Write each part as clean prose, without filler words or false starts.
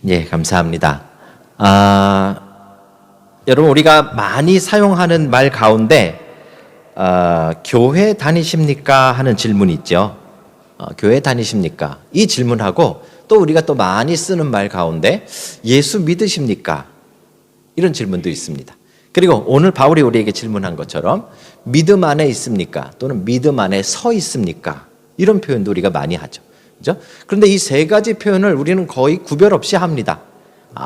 예, 감사합니다. 여러분, 우리가 많이 사용하는 말 가운데 교회 다니십니까? 하는 질문이 있죠. 교회 다니십니까? 이 질문하고 또 우리가 또 많이 쓰는 말 가운데 예수 믿으십니까? 이런 질문도 있습니다. 그리고 오늘 바울이 우리에게 질문한 것처럼 믿음 안에 있습니까? 또는 믿음 안에 서 있습니까? 이런 표현도 우리가 많이 하죠. 그렇죠? 그런데 이 세 가지 표현을 우리는 거의 구별 없이 합니다.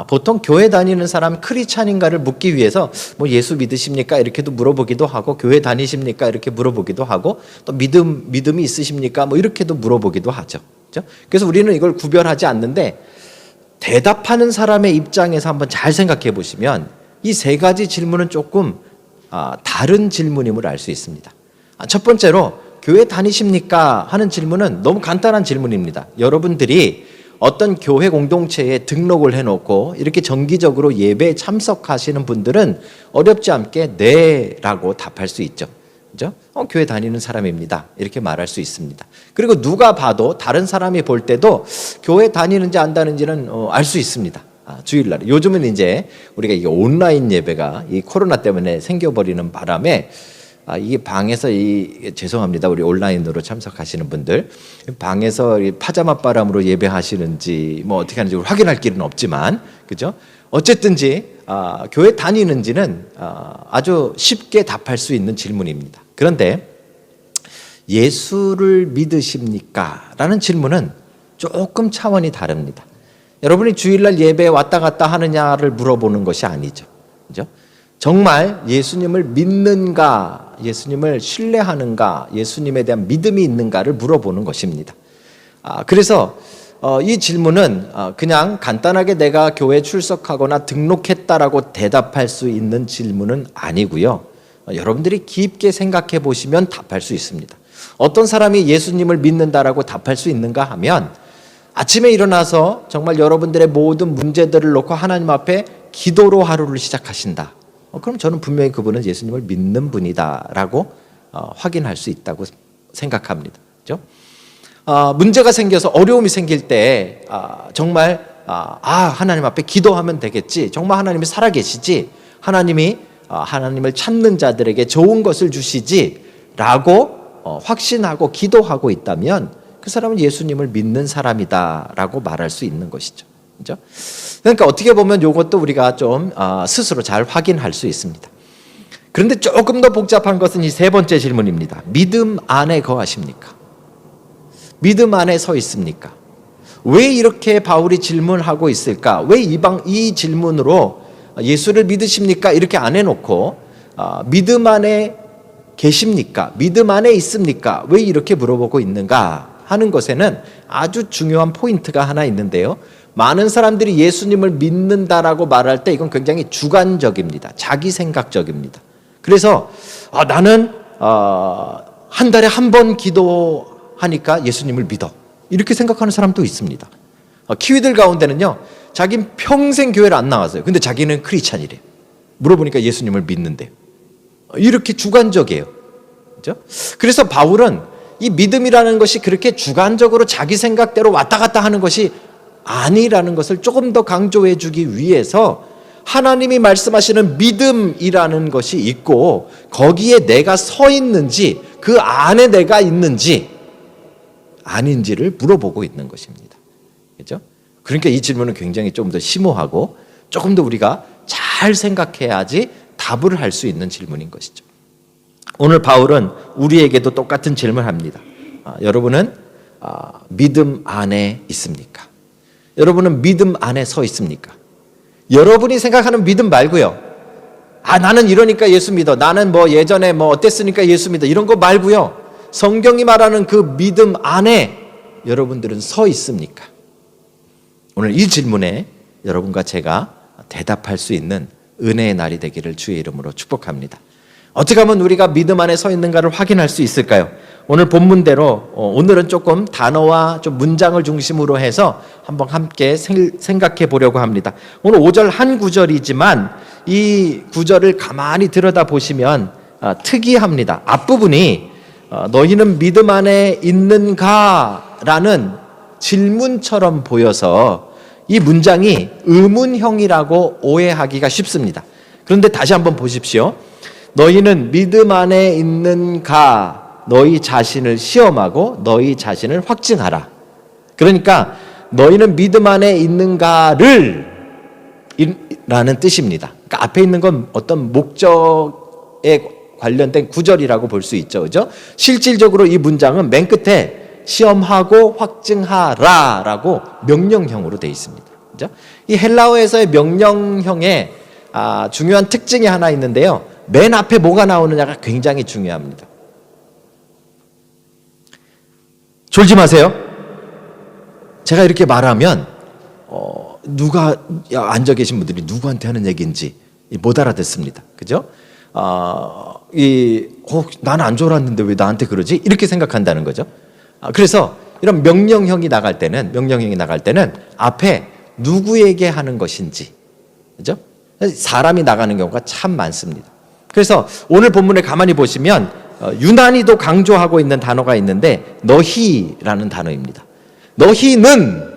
보통 교회 다니는 사람 크리스찬인가를 묻기 위해서 뭐 예수 믿으십니까? 이렇게도 물어보기도 하고, 교회 다니십니까? 이렇게 물어보기도 하고, 또 믿음이 있으십니까? 뭐 이렇게도 물어보기도 하죠. 그렇죠? 그래서 우리는 이걸 구별하지 않는데, 대답하는 사람의 입장에서 한번 잘 생각해 보시면 이 세 가지 질문은 조금 다른 질문임을 알 수 있습니다. 첫 번째로 교회 다니십니까? 하는 질문은 너무 간단한 질문입니다. 여러분들이 어떤 교회 공동체에 등록을 해놓고 이렇게 정기적으로 예배에 참석하시는 분들은 어렵지 않게 네라고 답할 수 있죠. 그죠? 교회 다니는 사람입니다. 이렇게 말할 수 있습니다. 그리고 누가 봐도 다른 사람이 볼 때도 교회 다니는지 안 다니는지는 알 수 있습니다. 주일날. 요즘은 이제 우리가 이 온라인 예배가 이 코로나 때문에 생겨버리는 바람에 이게 방에서 죄송합니다. 우리 온라인으로 참석하시는 분들 방에서 파자마 바람으로 예배하시는지 뭐 어떻게 하는지 확인할 길은 없지만, 그죠? 어쨌든지 교회 다니는지는 아주 쉽게 답할 수 있는 질문입니다. 그런데 예수를 믿으십니까? 라는 질문은 조금 차원이 다릅니다. 여러분이 주일날 예배에 왔다 갔다 하느냐를 물어보는 것이 아니죠. 그죠? 정말 예수님을 믿는가, 예수님을 신뢰하는가, 예수님에 대한 믿음이 있는가를 물어보는 것입니다. 그래서 이 질문은 그냥 간단하게 내가 교회에 출석하거나 등록했다라고 대답할 수 있는 질문은 아니고요. 여러분들이 깊게 생각해 보시면 답할 수 있습니다. 어떤 사람이 예수님을 믿는다라고 답할 수 있는가 하면, 아침에 일어나서 정말 여러분들의 모든 문제들을 놓고 하나님 앞에 기도로 하루를 시작하신다. 그럼 저는 분명히 그분은 예수님을 믿는 분이다라고 확인할 수 있다고 생각합니다. 그렇죠? 문제가 생겨서 어려움이 생길 때 정말 하나님 앞에 기도하면 되겠지. 정말 하나님이 살아계시지. 하나님이 하나님을 찾는 자들에게 좋은 것을 주시지라고 확신하고 기도하고 있다면 그 사람은 예수님을 믿는 사람이다라고 말할 수 있는 것이죠. 그렇죠? 그러니까 어떻게 보면 이것도 우리가 좀 스스로 잘 확인할 수 있습니다. 그런데 조금 더 복잡한 것은 이 세 번째 질문입니다. 믿음 안에 거하십니까? 믿음 안에 서 있습니까? 왜 이렇게 바울이 질문하고 있을까? 왜 이 질문으로 예수를 믿으십니까? 이렇게 안 해놓고 믿음 안에 계십니까? 믿음 안에 있습니까? 왜 이렇게 물어보고 있는가 하는 것에는 아주 중요한 포인트가 하나 있는데요. 많은 사람들이 예수님을 믿는다라고 말할 때 이건 굉장히 주관적입니다. 자기 생각적입니다. 그래서 나는 한 달에 한 번 기도하니까 예수님을 믿어, 이렇게 생각하는 사람도 있습니다. 키위들 가운데는요, 자기는 평생 교회를 안 나왔어요. 근데 자기는 크리스찬이래요. 물어보니까 예수님을 믿는데요. 이렇게 주관적이에요. 그렇죠? 그래서 바울은 이 믿음이라는 것이 그렇게 주관적으로 자기 생각대로 왔다 갔다 하는 것이 아니라는 것을 조금 더 강조해 주기 위해서 하나님이 말씀하시는 믿음이라는 것이 있고, 거기에 내가 서 있는지, 그 안에 내가 있는지 아닌지를 물어보고 있는 것입니다. 그렇죠? 그러니까 이 질문은 굉장히 좀 더 심오하고 조금 더 우리가 잘 생각해야지 답을 할 수 있는 질문인 것이죠. 오늘 바울은 우리에게도 똑같은 질문을 합니다. 여러분은 믿음 안에 있습니까? 여러분은 믿음 안에 서 있습니까? 여러분이 생각하는 믿음 말고요. 나는 이러니까 예수 믿어. 나는 뭐 예전에 뭐 어땠으니까 예수 믿어. 이런 거 말고요. 성경이 말하는 그 믿음 안에 여러분들은 서 있습니까? 오늘 이 질문에 여러분과 제가 대답할 수 있는 은혜의 날이 되기를 주의 이름으로 축복합니다. 어떻게 하면 우리가 믿음 안에 서 있는가를 확인할 수 있을까요? 오늘 본문대로 오늘은 조금 단어와 좀 문장을 중심으로 해서 한번 함께 생각해 보려고 합니다. 오늘 5절 한 구절이지만 이 구절을 가만히 들여다보시면 특이합니다. 앞부분이 너희는 믿음 안에 있는가? 라는 질문처럼 보여서 이 문장이 의문형이라고 오해하기가 쉽습니다. 그런데 다시 한번 보십시오. 너희는 믿음 안에 있는가 너희 자신을 시험하고 너희 자신을 확증하라. 그러니까 너희는 믿음 안에 있는가를 라는 뜻입니다. 그러니까 앞에 있는 건 어떤 목적에 관련된 구절이라고 볼 수 있죠. 그죠? 실질적으로 이 문장은 맨 끝에 시험하고 확증하라라고 명령형으로 되어 있습니다. 그죠? 이 헬라어에서의 명령형에 중요한 특징이 하나 있는데요. 맨 앞에 뭐가 나오느냐가 굉장히 중요합니다. 졸지 마세요. 제가 이렇게 말하면 누가 앉아 계신 분들이 누구한테 하는 얘기인지 못 알아듣습니다. 그죠? 나는 안 졸았는데 왜 나한테 그러지? 이렇게 생각한다는 거죠. 그래서 이런 명령형이 나갈 때는 앞에 누구에게 하는 것인지, 그죠? 사람이 나가는 경우가 참 많습니다. 그래서 오늘 본문에 가만히 보시면 유난히도 강조하고 있는 단어가 있는데 너희라는 단어입니다. 너희는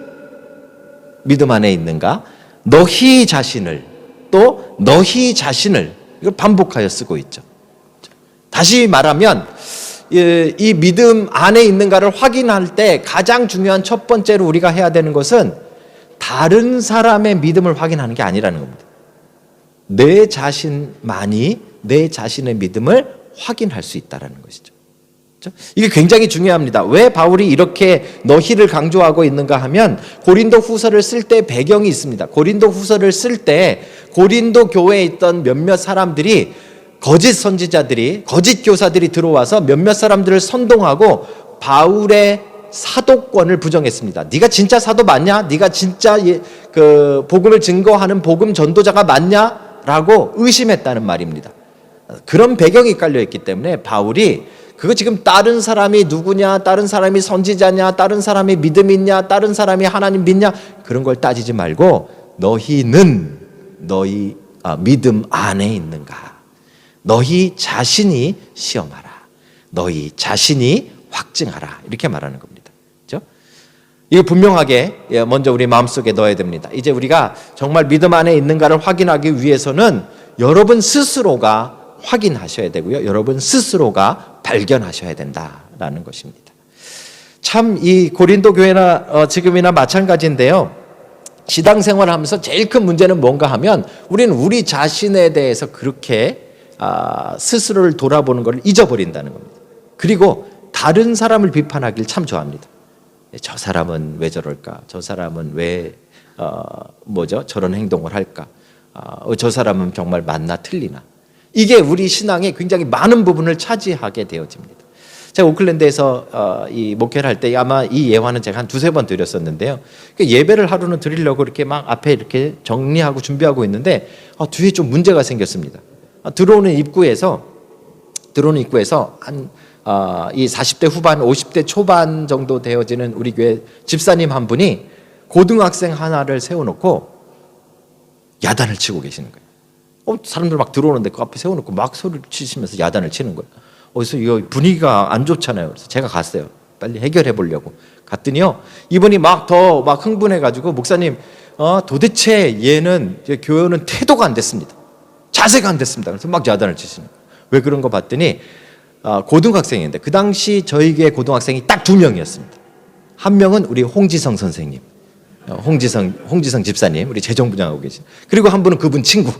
믿음 안에 있는가? 너희 자신을 또 너희 자신을 이걸 반복하여 쓰고 있죠. 다시 말하면 이 믿음 안에 있는가를 확인할 때 가장 중요한 첫 번째로 우리가 해야 되는 것은 다른 사람의 믿음을 확인하는 게 아니라는 겁니다. 내 자신만이 내 자신의 믿음을 확인할 수 있다는 것이죠. 이게 굉장히 중요합니다. 왜 바울이 이렇게 너희를 강조하고 있는가 하면 고린도 후서를 쓸 때 배경이 있습니다. 고린도 후서를 쓸 때 고린도 교회에 있던 몇몇 사람들이 거짓 선지자들이 거짓 교사들이 들어와서 몇몇 사람들을 선동하고 바울의 사도권을 부정했습니다. 네가 진짜 사도 맞냐? 네가 진짜 그 복음을 증거하는 복음 전도자가 맞냐라고 의심했다는 말입니다. 그런 배경이 깔려 있기 때문에 바울이 그거 지금 다른 사람이 누구냐, 다른 사람이 선지자냐, 다른 사람이 믿음 있냐, 다른 사람이 하나님 믿냐 그런 걸 따지지 말고 너희는 너희 믿음 안에 있는가? 너희 자신이 시험하라. 너희 자신이 확증하라. 이렇게 말하는 겁니다. 그렇죠? 이거 분명하게 먼저 우리 마음속에 넣어야 됩니다. 이제 우리가 정말 믿음 안에 있는가를 확인하기 위해서는 여러분 스스로가 확인하셔야 되고요. 여러분 스스로가 발견하셔야 된다라는 것입니다. 참 이 고린도 교회나 지금이나 마찬가지인데요. 신앙생활을 하면서 제일 큰 문제는 뭔가 하면 우리는 우리 자신에 대해서 그렇게 스스로를 돌아보는 걸 잊어버린다는 겁니다. 그리고 다른 사람을 비판하길 참 좋아합니다. 저 사람은 왜 저럴까? 저 사람은 왜 저런 행동을 할까? 저 사람은 정말 맞나 틀리나? 이게 우리 신앙의 굉장히 많은 부분을 차지하게 되어집니다. 제가 오클랜드에서 이 목회를 할 때 아마 이 예화는 제가 한 두세 번 드렸었는데요. 예배를 하루는 드리려고 이렇게 막 앞에 이렇게 정리하고 준비하고 있는데 뒤에 좀 문제가 생겼습니다. 들어오는 입구에서 한 이 40대 후반, 50대 초반 정도 되어지는 우리 교회 집사님 한 분이 고등학생 하나를 세워놓고 야단을 치고 계시는 거예요. 사람들 막 들어오는데 그 앞에 세워놓고 막 소리를 치시면서 야단을 치는 거예요. 그래서 이거 분위기가 안 좋잖아요. 그래서 제가 갔어요. 빨리 해결해 보려고 갔더니요, 이분이 막 흥분해가지고 목사님, 도대체 얘는 교회는 태도가 안 됐습니다. 자세가 안 됐습니다. 그래서 막 야단을 치시는 거예요. 왜 그런 거 봤더니 고등학생인데 그 당시 저희 교회 고등학생이 딱 2명이었습니다. 한 명은 우리 홍지성 선생님, 홍지성 집사님, 우리 재정부장하고 계신, 그리고 한 분은 그분 친구,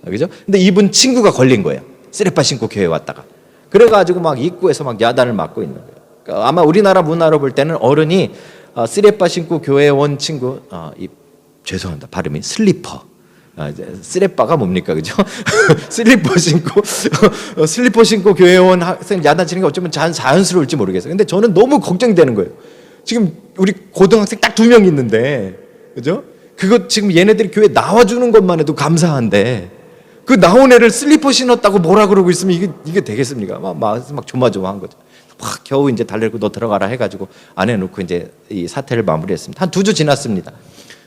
그죠? 근데 이분 친구가 걸린 거예요. 쓰레빠 신고 교회 왔다가. 그래가지고 막 입구에서 막 야단을 맞고 있는 거예요. 그러니까 아마 우리나라 문화로 볼 때는 어른이 쓰레빠 신고 교회 온 친구, 죄송합니다 발음이 슬리퍼. 쓰레빠가 뭡니까, 그죠? 슬리퍼 신고 교회 온 학생 야단 치는 게 어쩌면 자연스러울지 모르겠어요. 근데 저는 너무 걱정되는 거예요. 지금 우리 고등학생 딱 2명 있는데, 그죠? 그거 지금 얘네들이 교회 나와주는 것만 해도 감사한데, 그 나온 애를 슬리퍼 신었다고 뭐라 그러고 있으면 이게 되겠습니까? 막 조마조마한 거죠. 막 겨우 이제 달래고 너 들어가라 해가지고 안 해놓고 이제 이 사태를 마무리했습니다. 한 2주 지났습니다.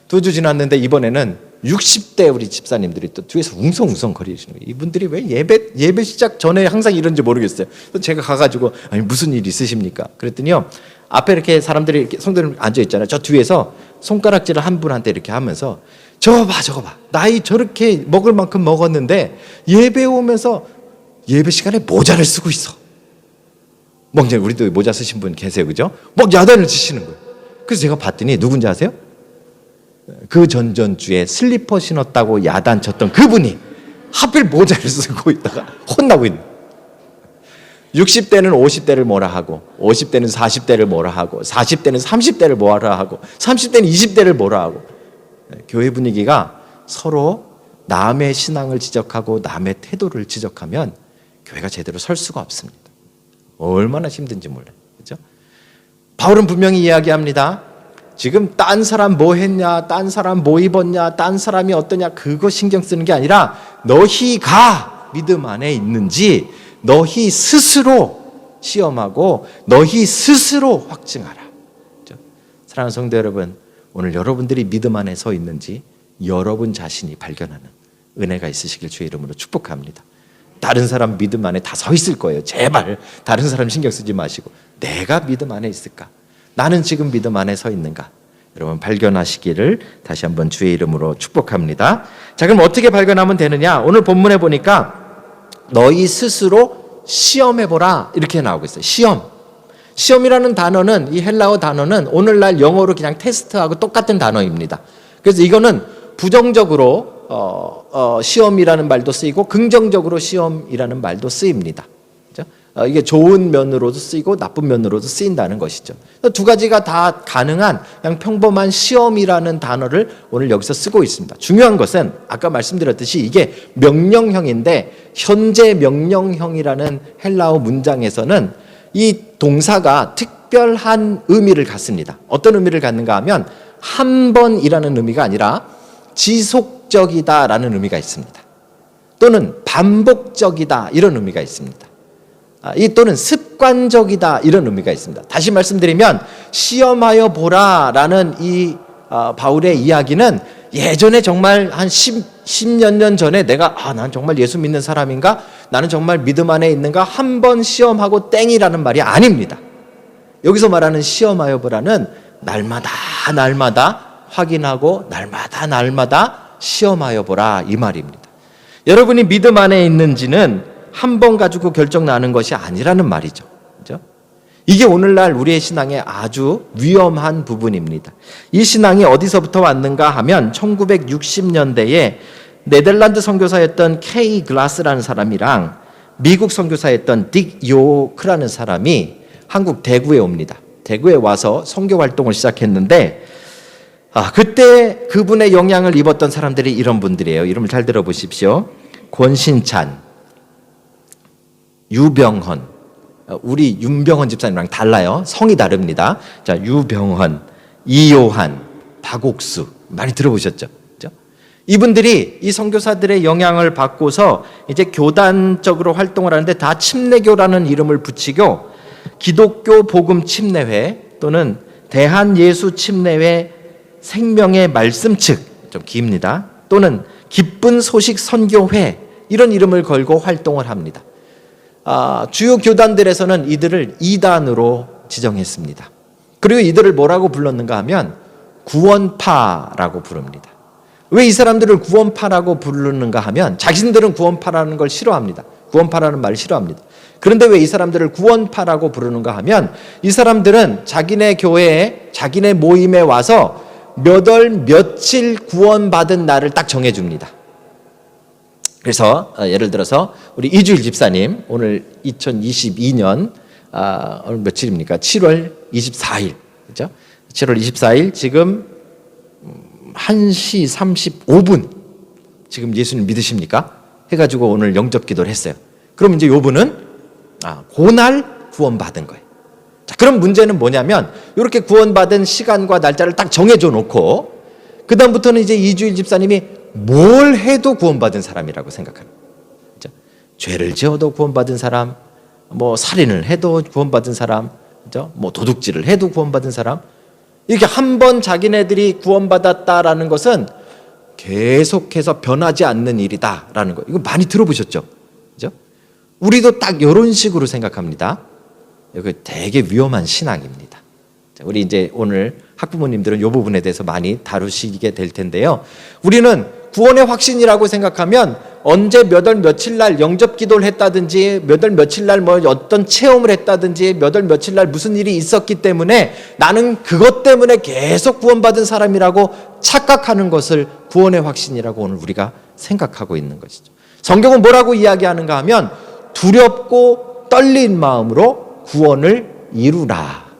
2주 지났는데 이번에는 60대 우리 집사님들이 또 뒤에서 웅성웅성 거리시는 거예요. 이분들이 왜 예배 시작 전에 항상 이런지 모르겠어요. 그래서 제가 가가지고 무슨 일 있으십니까? 그랬더니요, 앞에 이렇게 사람들이 이렇게 성도님 앉아 있잖아요. 저 뒤에서 손가락질을 한 분한테 이렇게 하면서 저거 봐. 나이 저렇게 먹을 만큼 먹었는데 예배 오면서 예배 시간에 모자를 쓰고 있어. 뭐 이제 우리도 모자 쓰신 분 계세요, 그죠? 막 야단을 치시는 거예요. 그래서 제가 봤더니 누군지 아세요? 그 전전주에 슬리퍼 신었다고 야단 쳤던 그분이 하필 모자를 쓰고 있다가 혼나고 있는 거예요. 60대는 50대를 뭐라 하고, 50대는 40대를 뭐라 하고, 40대는 30대를 뭐라 하고, 30대는 20대를 뭐라 하고. 교회 분위기가 서로 남의 신앙을 지적하고 남의 태도를 지적하면 교회가 제대로 설 수가 없습니다. 얼마나 힘든지 몰라요. 그렇죠? 바울은 분명히 이야기합니다. 지금 딴 사람 뭐 했냐, 딴 사람 뭐 입었냐, 딴 사람이 어떠냐, 그거 신경 쓰는 게 아니라 너희가 믿음 안에 있는지 너희 스스로 시험하고 너희 스스로 확증하라. 그렇죠? 사랑하는 성도 여러분, 오늘 여러분들이 믿음 안에 서 있는지 여러분 자신이 발견하는 은혜가 있으시길 주의 이름으로 축복합니다. 다른 사람 믿음 안에 다 서 있을 거예요. 제발 다른 사람 신경 쓰지 마시고 내가 믿음 안에 있을까? 나는 지금 믿음 안에 서 있는가? 여러분 발견하시기를 다시 한번 주의 이름으로 축복합니다. 자, 그럼 어떻게 발견하면 되느냐? 오늘 본문에 보니까 너희 스스로 시험해보라 이렇게 나오고 있어요. 시험이라는 단어는, 이 헬라어 단어는 오늘날 영어로 그냥 테스트하고 똑같은 단어입니다. 그래서 이거는 부정적으로 시험이라는 말도 쓰이고 긍정적으로 시험이라는 말도 쓰입니다. 그렇죠? 이게 좋은 면으로도 쓰이고 나쁜 면으로도 쓰인다는 것이죠. 두 가지가 다 가능한 그냥 평범한 시험이라는 단어를 오늘 여기서 쓰고 있습니다. 중요한 것은 아까 말씀드렸듯이 이게 명령형인데 현재 명령형이라는 헬라어 문장에서는 이 동사가 특별한 의미를 갖습니다. 어떤 의미를 갖는가 하면 한 번이라는 의미가 아니라 지속적이다라는 의미가 있습니다. 또는 반복적이다 이런 의미가 있습니다. 또는 습관적이다 이런 의미가 있습니다. 다시 말씀드리면 시험하여 보라라는 이 바울의 이야기는 예전에 정말 한 10몇 년 전에 내가 난 정말 예수 믿는 사람인가? 나는 정말 믿음 안에 있는가? 한 번 시험하고 땡이라는 말이 아닙니다. 여기서 말하는 시험하여 보라는 날마다 확인하고 날마다 시험하여 보라 이 말입니다. 여러분이 믿음 안에 있는지는 한 번 가지고 결정 나는 것이 아니라는 말이죠. 그렇죠? 이게 오늘날 우리의 신앙의 아주 위험한 부분입니다. 이 신앙이 어디서부터 왔는가 하면 1960년대에 네덜란드 선교사였던 K 글라스라는 사람이랑 미국 선교사였던 딕 요크라는 사람이 한국 대구에 옵니다. 대구에 와서 선교 활동을 시작했는데 그때 그분의 영향을 입었던 사람들이 이런 분들이에요. 이름을 잘 들어보십시오. 권신찬, 유병헌, 우리 윤병헌 집사님이랑 달라요. 성이 다릅니다. 자, 유병헌, 이요한, 박옥수 많이 들어보셨죠? 그렇죠? 이분들이 이 선교사들의 영향을 받고서 이제 교단적으로 활동을 하는데 다 침례교라는 이름을 붙이고 기독교 복음 침례회 또는 대한예수 침례회 생명의 말씀 측 좀 깁니다. 또는 기쁜 소식 선교회 이런 이름을 걸고 활동을 합니다. 주요 교단들에서는 이들을 이단으로 지정했습니다. 그리고 이들을 뭐라고 불렀는가 하면 구원파라고 부릅니다. 왜 이 사람들을 구원파라고 부르는가 하면 자신들은 구원파라는 걸 싫어합니다. 구원파라는 말을 싫어합니다. 그런데 왜 이 사람들을 구원파라고 부르는가 하면 이 사람들은 자기네 교회에 자기네 모임에 와서 몇 월 며칠 구원받은 날을 딱 정해줍니다. 그래서 예를 들어서 우리 이주일 집사님 오늘 2022년 오늘 며칠입니까? 7월 24일 그렇죠? 7월 24일 지금 1시 35분 지금 예수님 믿으십니까? 해가지고 오늘 영접 기도를 했어요. 그럼 이제 요 분은 그날 구원받은 거예요. 자, 그럼 문제는 뭐냐면 이렇게 구원받은 시간과 날짜를 딱 정해줘 놓고 그 다음부터는 이제 이주일 집사님이 뭘 해도 구원받은 사람이라고 생각합니다. 그렇죠? 죄를 지어도 구원받은 사람, 뭐 살인을 해도 구원받은 사람, 그렇죠? 뭐 도둑질을 해도 구원받은 사람, 이렇게 한 번 자기네들이 구원받았다라는 것은 계속해서 변하지 않는 일이다라는 거. 이거 많이 들어보셨죠? 그렇죠? 우리도 딱 이런 식으로 생각합니다. 이거 되게 위험한 신앙입니다. 우리 이제 오늘 학부모님들은 이 부분에 대해서 많이 다루시게 될 텐데요. 우리는 구원의 확신이라고 생각하면 언제 몇 월 며칠 날 영접 기도를 했다든지 몇 월 며칠 날 뭐 어떤 체험을 했다든지 몇 월 며칠 날 무슨 일이 있었기 때문에 나는 그것 때문에 계속 구원받은 사람이라고 착각하는 것을 구원의 확신이라고 오늘 우리가 생각하고 있는 것이죠. 성경은 뭐라고 이야기하는가 하면 두렵고 떨린 마음으로 구원을 이루라.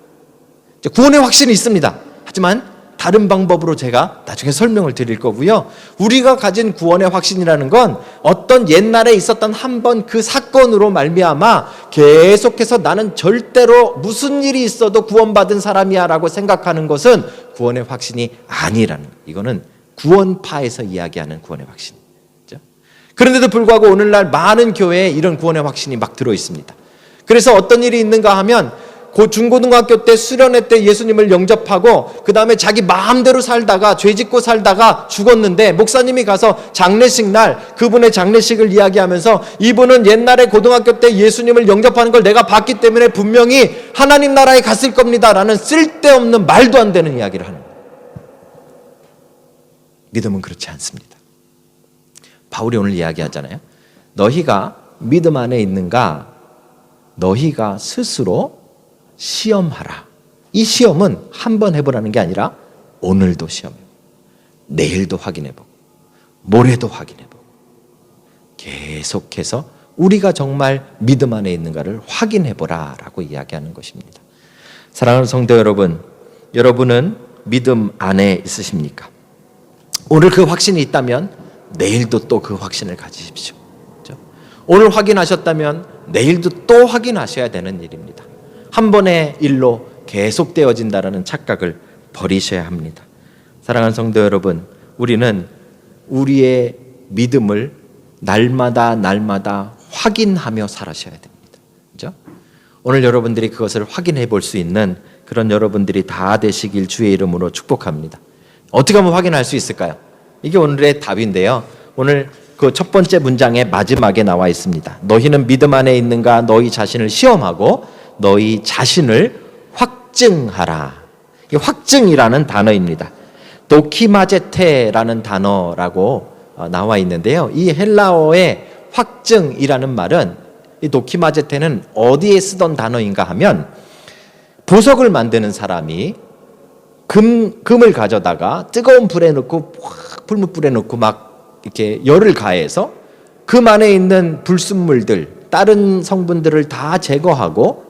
구원의 확신이 있습니다. 하지만 다른 방법으로 제가 나중에 설명을 드릴 거고요. 우리가 가진 구원의 확신이라는 건 어떤 옛날에 있었던 한 번 그 사건으로 말미암아 계속해서 나는 절대로 무슨 일이 있어도 구원받은 사람이야 라고 생각하는 것은 구원의 확신이 아니라는 거예요. 이거는 구원파에서 이야기하는 구원의 확신. 그런데도 불구하고 오늘날 많은 교회에 이런 구원의 확신이 막 들어 있습니다. 그래서 어떤 일이 있는가 하면 중고등학교 때 수련회 때 예수님을 영접하고 그 다음에 자기 마음대로 살다가 죄짓고 살다가 죽었는데 목사님이 가서 장례식 날 그분의 장례식을 이야기하면서 이분은 옛날에 고등학교 때 예수님을 영접하는 걸 내가 봤기 때문에 분명히 하나님 나라에 갔을 겁니다 라는 쓸데없는 말도 안 되는 이야기를 하는 거예요. 믿음은 그렇지 않습니다. 바울이 오늘 이야기하잖아요. 너희가 믿음 안에 있는가? 너희가 스스로 시험하라. 이 시험은 한 번 해보라는 게 아니라 오늘도 시험해, 내일도 확인해보고 모레도 확인해보고 계속해서 우리가 정말 믿음 안에 있는가를 확인해보라 라고 이야기하는 것입니다. 사랑하는 성도 여러분, 여러분은 믿음 안에 있으십니까? 오늘 그 확신이 있다면 내일도 또 그 확신을 가지십시오. 그렇죠? 오늘 확인하셨다면 내일도 또 확인하셔야 되는 일입니다. 한 번의 일로 계속되어진다는 착각을 버리셔야 합니다. 사랑하는 성도 여러분, 우리는 우리의 믿음을 날마다 확인하며 살아셔야 됩니다. 그렇죠? 오늘 여러분들이 그것을 확인해 볼 수 있는 그런 여러분들이 다 되시길 주의 이름으로 축복합니다. 어떻게 하면 확인할 수 있을까요? 이게 오늘의 답인데요. 오늘 그 첫 번째 문장의 마지막에 나와 있습니다. 너희는 믿음 안에 있는가? 너희 자신을 시험하고 너희 자신을 확증하라. 이 확증이라는 단어입니다. 도키마제테라는 단어라고 나와 있는데요. 이 헬라어의 확증이라는 말은 이 도키마제테는 어디에 쓰던 단어인가 하면 보석을 만드는 사람이 금을 가져다가 뜨거운 불에 넣고 불못불에 넣고 막 이렇게 열을 가해서 금 안에 있는 불순물들 다른 성분들을 다 제거하고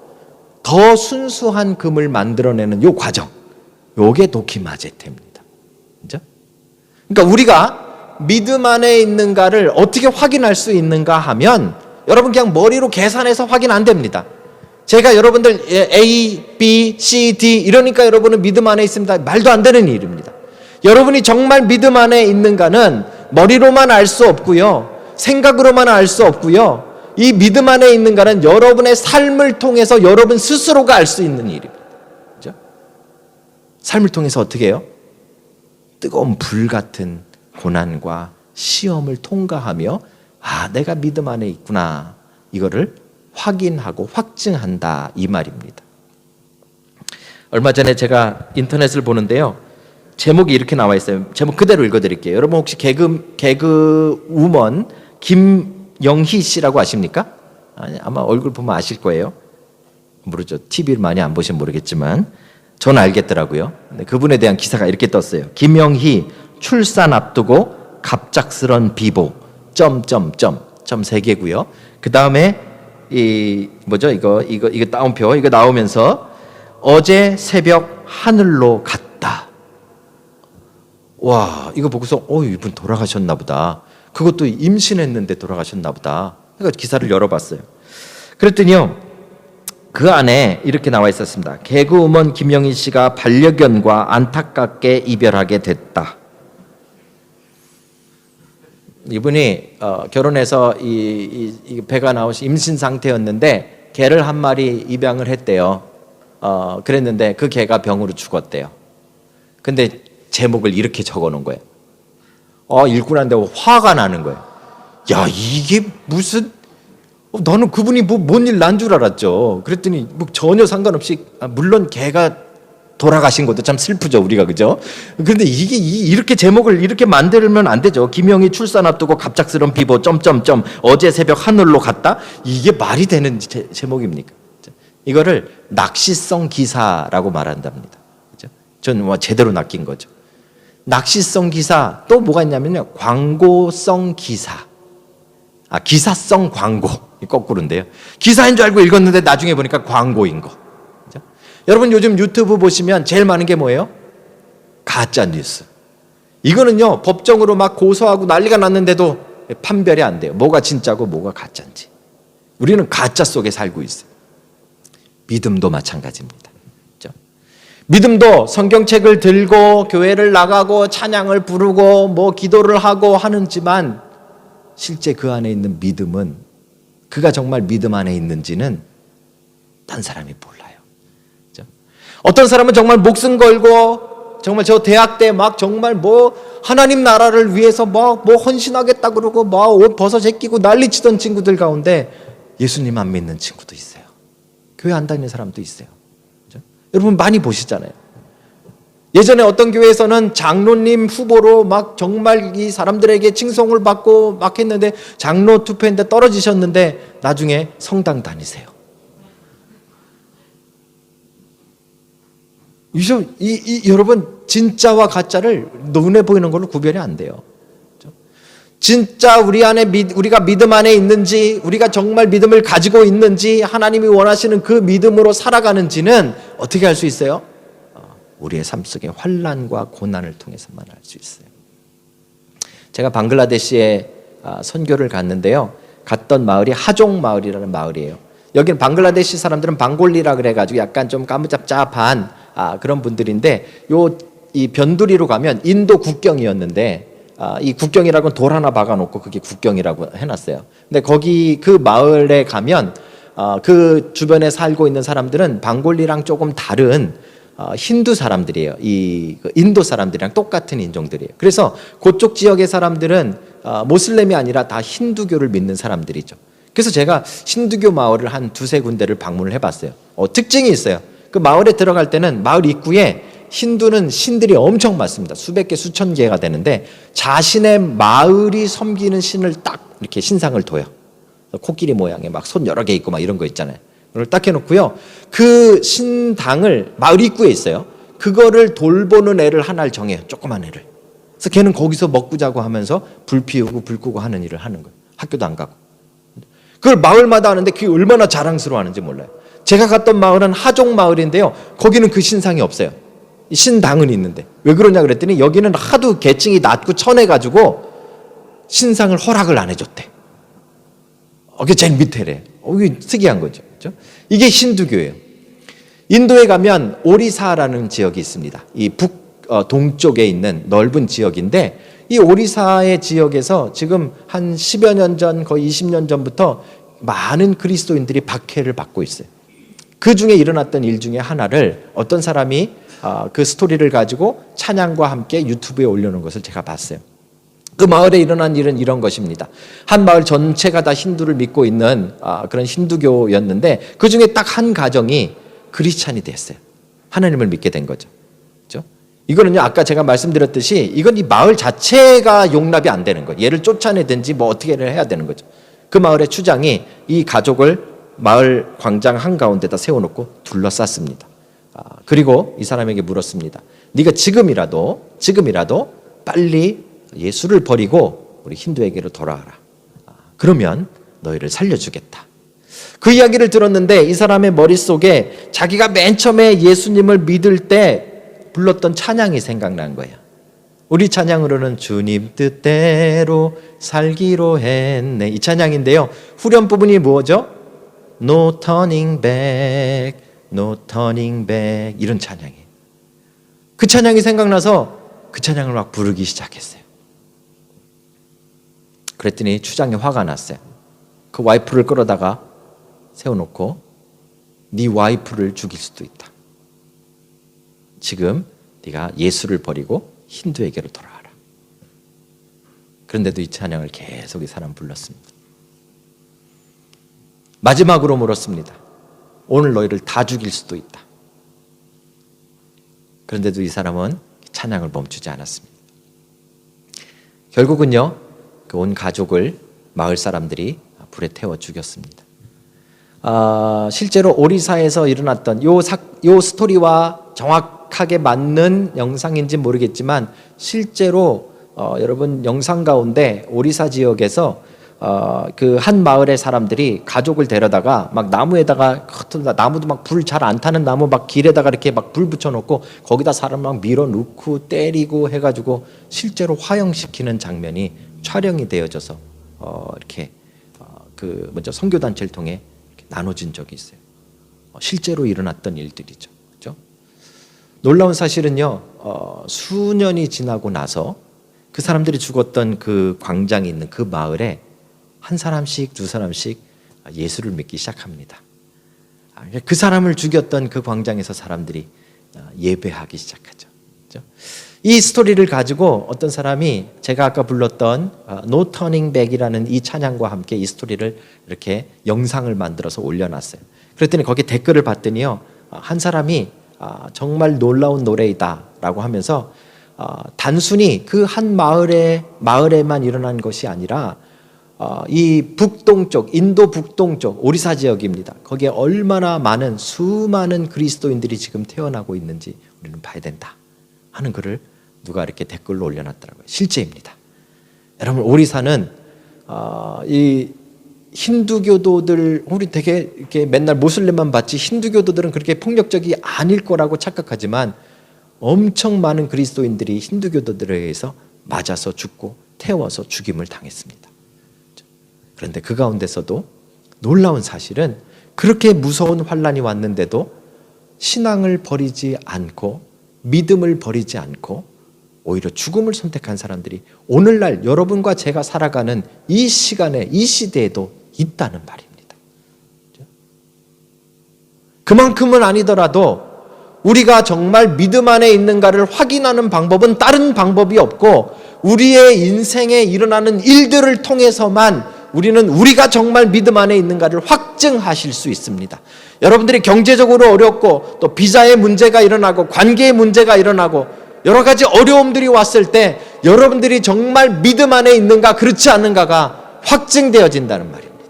더 순수한 금을 만들어내는 요 과정, 요게 도키마제테입니다. 그죠? 그러니까 우리가 믿음 안에 있는가를 어떻게 확인할 수 있는가 하면 여러분 그냥 머리로 계산해서 확인 안 됩니다. 제가 여러분들 A, B, C, D 이러니까 여러분은 믿음 안에 있습니다. 말도 안 되는 일입니다. 여러분이 정말 믿음 안에 있는가는 머리로만 알 수 없고요. 생각으로만 알 수 없고요. 이 믿음 안에 있는가는 여러분의 삶을 통해서 여러분 스스로가 알 수 있는 일입니다. 그렇죠? 삶을 통해서 어떻게 해요? 뜨거운 불 같은 고난과 시험을 통과하며 내가 믿음 안에 있구나. 이거를 확인하고 확증한다 이 말입니다. 얼마 전에 제가 인터넷을 보는데요. 제목이 이렇게 나와 있어요. 제목 그대로 읽어드릴게요. 여러분 혹시 개그우먼 김영희 씨라고 아십니까? 아마 얼굴 보면 아실 거예요. 모르죠. TV를 많이 안 보시면 모르겠지만 저는 알겠더라고요. 근데 그분에 대한 기사가 이렇게 떴어요. 김영희 출산 앞두고 갑작스런 비보 점점점 점 3개고요. 그 다음에 이 뭐죠? 이거 따옴표 이거 나오면서 어제 새벽 하늘로 갔다. 와, 이거 보고서 이분 돌아가셨나 보다. 그것도 임신했는데 돌아가셨나 보다. 그러니까 기사를 열어봤어요. 그랬더니요, 그 안에 이렇게 나와 있었습니다. 개그우먼 김영희 씨가 반려견과 안타깝게 이별하게 됐다. 이분이 결혼해서 이 배가 나오시 임신 상태였는데 개를 한 마리 입양을 했대요. 그랬는데 그 개가 병으로 죽었대요. 근데 제목을 이렇게 적어놓은 거예요. 읽고 난 다음에 화가 나는 거예요. 야, 이게 무슨 나는 그분이 뭔 일 난 줄 알았죠. 그랬더니 전혀 상관없이 물론 개가 돌아가신 것도 참 슬프죠, 우리가. 그죠? 그런데 이게 이렇게 제목을 이렇게 만들면 안 되죠. 김영희 출산 앞두고 갑작스런 비보 점점점 어제 새벽 하늘로 갔다. 이게 말이 되는 제목입니까? 이거를 낚시성 기사라고 말한답니다. 그죠? 전 뭐 제대로 낚인 거죠. 낚시성 기사, 또 뭐가 있냐면요, 광고성 기사. 기사성 광고. 거꾸로인데요. 기사인 줄 알고 읽었는데 나중에 보니까 광고인 거. 그죠? 여러분 요즘 유튜브 보시면 제일 많은 게 뭐예요? 가짜 뉴스. 이거는요, 법정으로 막 고소하고 난리가 났는데도 판별이 안 돼요. 뭐가 진짜고 뭐가 가짜인지. 우리는 가짜 속에 살고 있어요. 믿음도 마찬가지입니다. 그죠? 믿음도 성경책을 들고 교회를 나가고 찬양을 부르고 뭐 기도를 하고 하는지만 실제 그 안에 있는 믿음은, 그가 정말 믿음 안에 있는지는 딴 사람이 몰라요. 그죠? 어떤 사람은 정말 목숨 걸고 정말 저 대학 때 막 정말 뭐 하나님 나라를 위해서 막 뭐 헌신하겠다 그러고 막 옷 벗어 제끼고 난리치던 친구들 가운데 예수님 안 믿는 친구도 있어요. 교회 안 다니는 사람도 있어요. 그죠? 여러분 많이 보시잖아요. 예전에 어떤 교회에서는 장로님 후보로 막 정말 이 사람들에게 칭송을 받고 막 했는데 장로 투표인데 떨어지셨는데 나중에 성당 다니세요. 여러분 진짜와 가짜를 눈에 보이는 걸로 구별이 안 돼요. 진짜 우리가 믿음 안에 있는지, 우리가 정말 믿음을 가지고 있는지, 하나님이 원하시는 그 믿음으로 살아가는지는 어떻게 알 수 있어요? 우리의 삶 속의 환난과 고난을 통해서만 알 수 있어요. 제가 방글라데시에 선교를 갔는데요. 갔던 마을이 하종 마을이라는 마을이에요. 여기는 방글라데시 사람들은 방골리라 그래가지고 약간 좀 까무잡잡한 그런 분들인데, 이 변두리로 가면 인도 국경이었는데, 이 국경이라고는 돌 하나 박아놓고 그게 국경이라고 해놨어요. 근데 거기 그 마을에 가면 그 주변에 살고 있는 사람들은 방골리랑 조금 다른 힌두 사람들이에요. 이 인도 사람들이랑 똑같은 인종들이에요. 그래서 그쪽 지역의 사람들은 모슬렘이 아니라 다 힌두교를 믿는 사람들이죠. 그래서 제가 힌두교 마을을 한 두세 군데를 방문을 해봤어요. 특징이 있어요. 그 마을에 들어갈 때는 마을 입구에 힌두는 신들이 엄청 많습니다. 수백 개, 수천 개가 되는데 자신의 마을이 섬기는 신을 딱 이렇게 신상을 둬요. 코끼리 모양의 막 손 여러 개 있고 막 이런 거 있잖아요. 그걸 딱 해놓고요. 그 신당을 마을 입구에 있어요. 그거를 돌보는 애를 하나를 정해요. 조그만 애를. 그래서 걔는 거기서 먹고 자고 하면서 불 피우고 불 끄고 하는 일을 하는 거예요. 학교도 안 가고. 그걸 마을마다 하는데 그게 얼마나 자랑스러워하는지 몰라요. 제가 갔던 마을은 하종 마을인데요. 거기는 그 신상이 없어요. 신당은 있는데. 왜 그러냐 그랬더니 여기는 하도 계층이 낮고 천해가지고 신상을 허락을 안 해줬대. 그게 제일 밑에래. 이게 특이한 거죠. 그렇죠? 이게 힌두교예요. 인도에 가면 오리사라는 지역이 있습니다. 이 동쪽에 있는 넓은 지역인데, 이 오리사의 지역에서 지금 한 10여 년 전, 거의 20년 전부터 많은 그리스도인들이 박해를 받고 있어요. 그 중에 일어났던 일 중에 하나를 어떤 사람이 그 스토리를 가지고 찬양과 함께 유튜브에 올려놓은 것을 제가 봤어요. 그 마을에 일어난 일은 이런 것입니다. 한 마을 전체가 다 힌두를 믿고 있는 그런 힌두교였는데, 그 중에 딱 한 가정이 크리스찬이 됐어요. 하나님을 믿게 된 거죠. 그렇죠? 이거는요, 아까 제가 말씀드렸듯이 이건 이 마을 자체가 용납이 안 되는 거예요. 얘를 쫓아내든지 뭐 어떻게를 해야 되는 거죠. 그 마을의 추장이 이 가족을 마을 광장 한가운데다 세워놓고 둘러쌌습니다. 그리고 이 사람에게 물었습니다. 네가 지금이라도 빨리 예수를 버리고 우리 힌두에게로 돌아와라. 그러면 너희를 살려주겠다. 그 이야기를 들었는데 이 사람의 머릿속에 자기가 맨 처음에 예수님을 믿을 때 불렀던 찬양이 생각난 거예요. 우리 찬양으로는 주님 뜻대로 살기로 했네, 이 찬양인데요. 후렴 부분이 뭐죠? No turning back, no turning back, 이런 찬양이에요. 그 찬양이 생각나서 그 찬양을 막 부르기 시작했어요. 그랬더니 추장이 화가 났어요. 그 와이프를 끌어다가 세워놓고 네 와이프를 죽일 수도 있다. 지금 네가 예수를 버리고 힌두에게로 돌아와라. 그런데도 이 찬양을 계속 이 사람 불렀습니다. 마지막으로 물었습니다. 오늘 너희를 다 죽일 수도 있다. 그런데도 이 사람은 찬양을 멈추지 않았습니다. 결국은요, 그 온 가족을 마을 사람들이 불에 태워 죽였습니다. 실제로 오리사에서 일어났던 요 스토리와 정확하게 맞는 영상인지 모르겠지만 실제로 여러분 영상 가운데 오리사 지역에서 그 한 마을의 사람들이 가족을 데려다가 막 나무에다가 나무도 막 불 잘 안 타는 나무 막 길에다가 이렇게 막 불 붙여놓고 거기다 사람 막 밀어넣고 때리고 해가지고 실제로 화형시키는 장면이 촬영이 되어져서 이렇게 그 먼저 선교단체를 통해 이렇게 나눠진 적이 있어요. 실제로 일어났던 일들이죠. 그렇죠? 놀라운 사실은요, 수년이 지나고 나서 그 사람들이 죽었던 그 광장이 있는 그 마을에 한 사람씩 두 사람씩 예수를 믿기 시작합니다. 그 사람을 죽였던 그 광장에서 사람들이 예배하기 시작하죠. 그렇죠? 이 스토리를 가지고 어떤 사람이 제가 아까 불렀던 No Turning Back이라는 이 찬양과 함께 이 스토리를 이렇게 영상을 만들어서 올려놨어요. 그랬더니 거기 댓글을 봤더니요, 한 사람이 정말 놀라운 노래이다 라고 하면서 단순히 그 한 마을에만 일어난 것이 아니라 이 북동쪽, 인도 북동쪽 오리사 지역입니다. 거기에 얼마나 많은 수많은 그리스도인들이 지금 태어나고 있는지 우리는 봐야 된다 하는 글을 누가 이렇게 댓글로 올려놨더라고요. 실제입니다. 여러분, 오리사는 이 힌두교도들, 우리 되게 이렇게 맨날 모슬렘만 봤지 힌두교도들은 그렇게 폭력적이 아닐 거라고 착각하지만 엄청 많은 그리스도인들이 힌두교도들에 의해서 맞아서 죽고 태워서 죽임을 당했습니다. 그런데 그 가운데서도 놀라운 사실은 그렇게 무서운 환란이 왔는데도 신앙을 버리지 않고 믿음을 버리지 않고 오히려 죽음을 선택한 사람들이 오늘날 여러분과 제가 살아가는 이 시간에, 이 시대에도 있다는 말입니다. 그만큼은 아니더라도 우리가 정말 믿음 안에 있는가를 확인하는 방법은 다른 방법이 없고 우리의 인생에 일어나는 일들을 통해서만 우리는 우리가 정말 믿음 안에 있는가를 확증하실 수 있습니다. 여러분들이 경제적으로 어렵고 또 비자의 문제가 일어나고 관계의 문제가 일어나고 여러 가지 어려움들이 왔을 때 여러분들이 정말 믿음 안에 있는가 그렇지 않은가가 확증되어진다는 말입니다.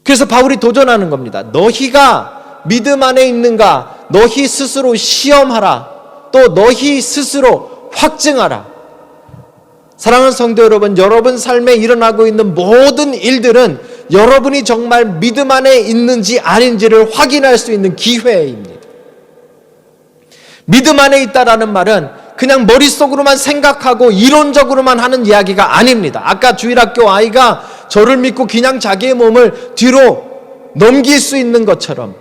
그래서 바울이 도전하는 겁니다. 너희가 믿음 안에 있는가 너희 스스로 시험하라. 또 너희 스스로 확증하라. 사랑하는 성도 여러분, 여러분 삶에 일어나고 있는 모든 일들은 여러분이 정말 믿음 안에 있는지 아닌지를 확인할 수 있는 기회입니다. 믿음 안에 있다라는 말은 그냥 머릿속으로만 생각하고 이론적으로만 하는 이야기가 아닙니다. 아까 주일학교 아이가 저를 믿고 그냥 자기의 몸을 뒤로 넘길 수 있는 것처럼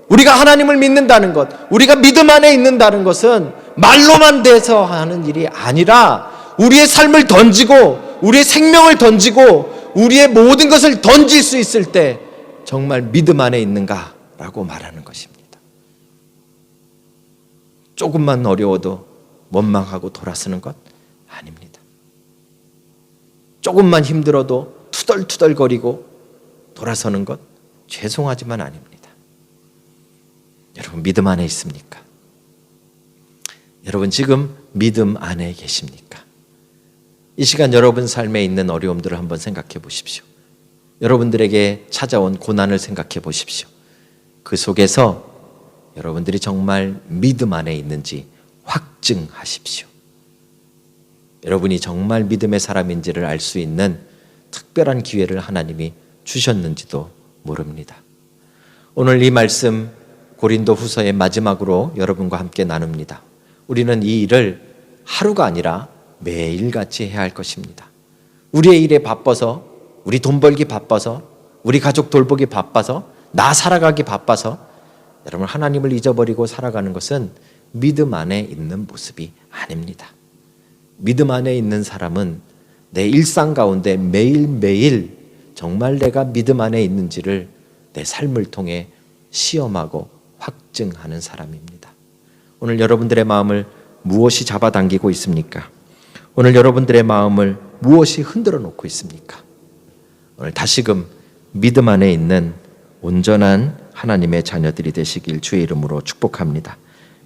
우리가 하나님을 믿는다는 것, 우리가 믿음 안에 있는다는 것은 말로만 돼서 하는 일이 아니라 우리의 삶을 던지고 우리의 생명을 던지고 우리의 모든 것을 던질 수 있을 때 정말 믿음 안에 있는가라고 말하는 것입니다. 조금만 어려워도 원망하고 돌아서는 것 아닙니다. 조금만 힘들어도 투덜투덜거리고 돌아서는 것 죄송하지만 아닙니다. 여러분, 믿음 안에 있습니까? 여러분, 지금 믿음 안에 계십니까? 이 시간 여러분 삶에 있는 어려움들을 한번 생각해 보십시오. 여러분들에게 찾아온 고난을 생각해 보십시오. 그 속에서 여러분들이 정말 믿음 안에 있는지 확증하십시오. 여러분이 정말 믿음의 사람인지를 알 수 있는 특별한 기회를 하나님이 주셨는지도 모릅니다. 오늘 이 말씀 고린도 후서의 마지막으로 여러분과 함께 나눕니다. 우리는 이 일을 하루가 아니라 매일같이 해야 할 것입니다. 우리의 일에 바빠서, 우리 돈 벌기 바빠서, 우리 가족 돌보기 바빠서, 나 살아가기 바빠서 여러분 하나님을 잊어버리고 살아가는 것은 믿음 안에 있는 모습이 아닙니다. 믿음 안에 있는 사람은 내 일상 가운데 매일매일 정말 내가 믿음 안에 있는지를 내 삶을 통해 시험하고 확증하는 사람입니다. 오늘 여러분들의 마음을 무엇이 잡아당기고 있습니까? 오늘 여러분들의 마음을 무엇이 흔들어 놓고 있습니까? 오늘 다시금 믿음 안에 있는 온전한 하나님의 자녀들이 되시길 주의 이름으로 축복합니다.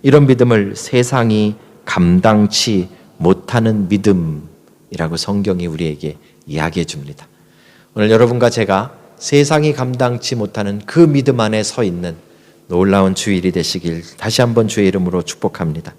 이런 믿음을 세상이 감당치 못하는 믿음이라고 성경이 우리에게 이야기해 줍니다. 오늘 여러분과 제가 세상이 감당치 못하는 그 믿음 안에 서 있는 놀라운 주일이 되시길 다시 한번 주의 이름으로 축복합니다.